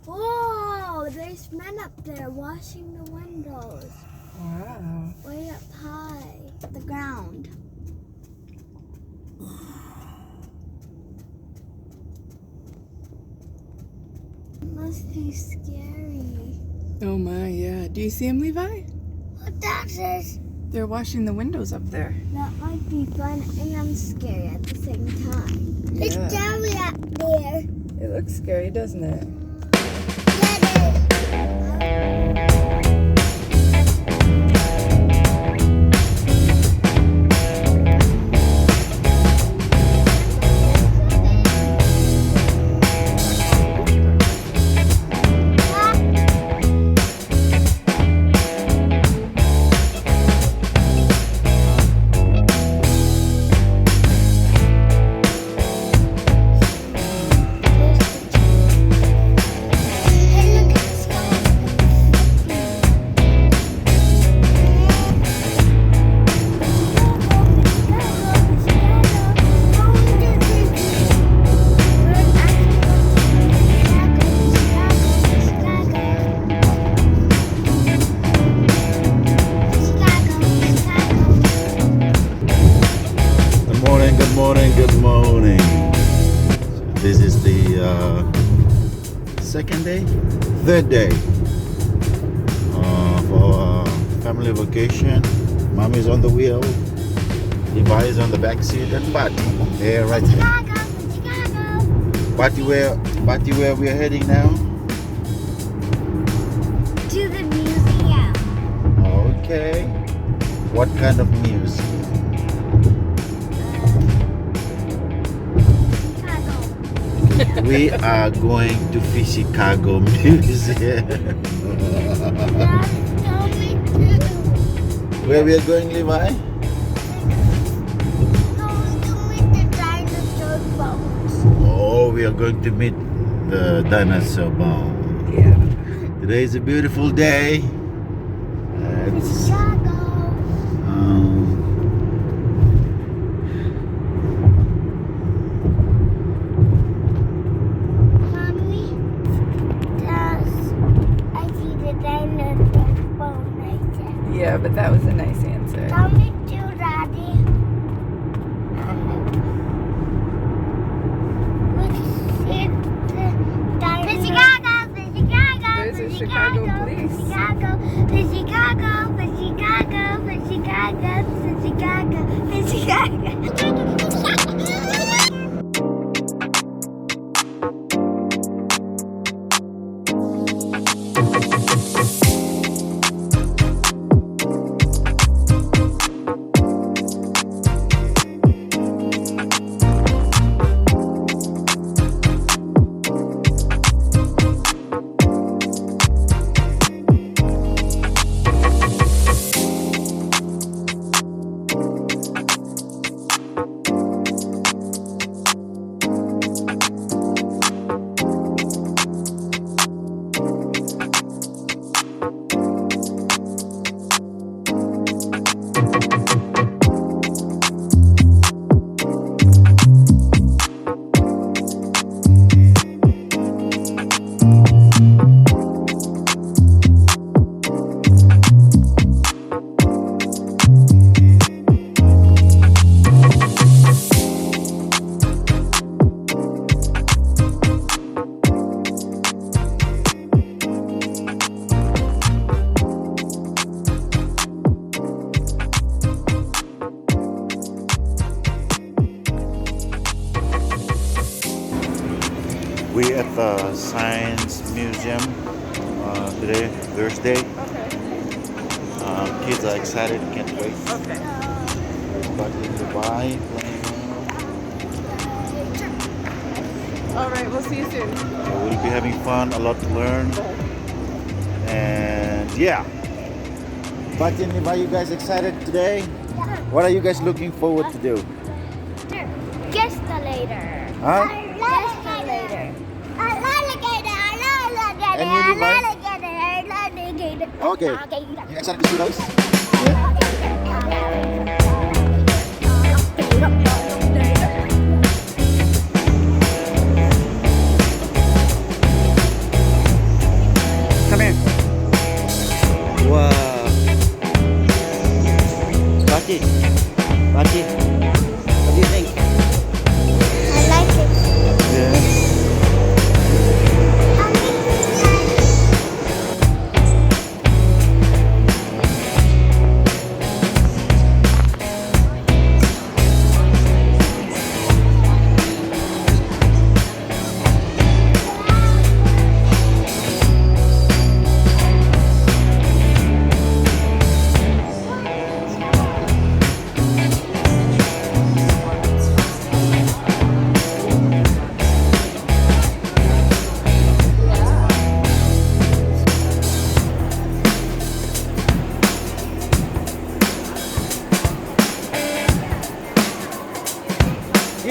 Whoa, there's men up there washing the windows. Wow. Way up high, at the ground. Must be scary. Oh my, yeah. Do you see him, Levi? What that is? They're washing the windows up there. That might be fun and scary at the same time. Yeah. It's scary up there. It looks scary, doesn't it? Good morning. This is the third day for family vacation. Mommy's on the wheel, Levi is on the back seat, and Patty there right there. Patty, where we're heading now? To the museum. Okay. What kind of museum? We are going to Chicago Museum. Where we are going, Levi? Oh, we are going to meet the dinosaur bone. Yeah. Today is a beautiful day. It's, Yeah, but that was a nice answer. Tell me too, Daddy. There's a Chicago police. we're at the Science Museum today, Thursday. Okay. Kids are excited, can't wait. Okay. But in Dubai, All right, we'll see you soon. we'll be having fun, a lot to learn. And yeah. But are you guys excited today? What are you guys looking forward to do? Guess-a-lator. Huh? Guess-a-lator. And you, Levi? Okay. You excited to see those?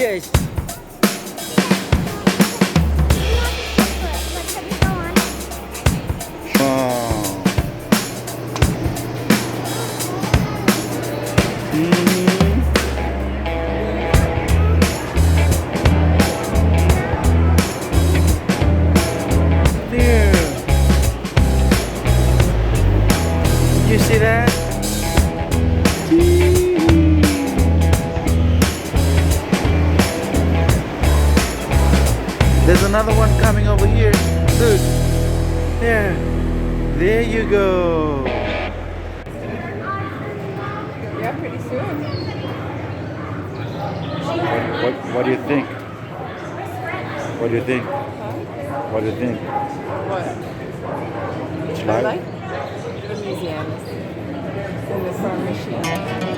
Yes. Wow. Mhm. There. You see that? There's another one coming over here. Look. There. There you go. Yeah, pretty soon. What do you think? What do you think? Huh? What do you think? What? It's I live? like the museums and the sewing machine.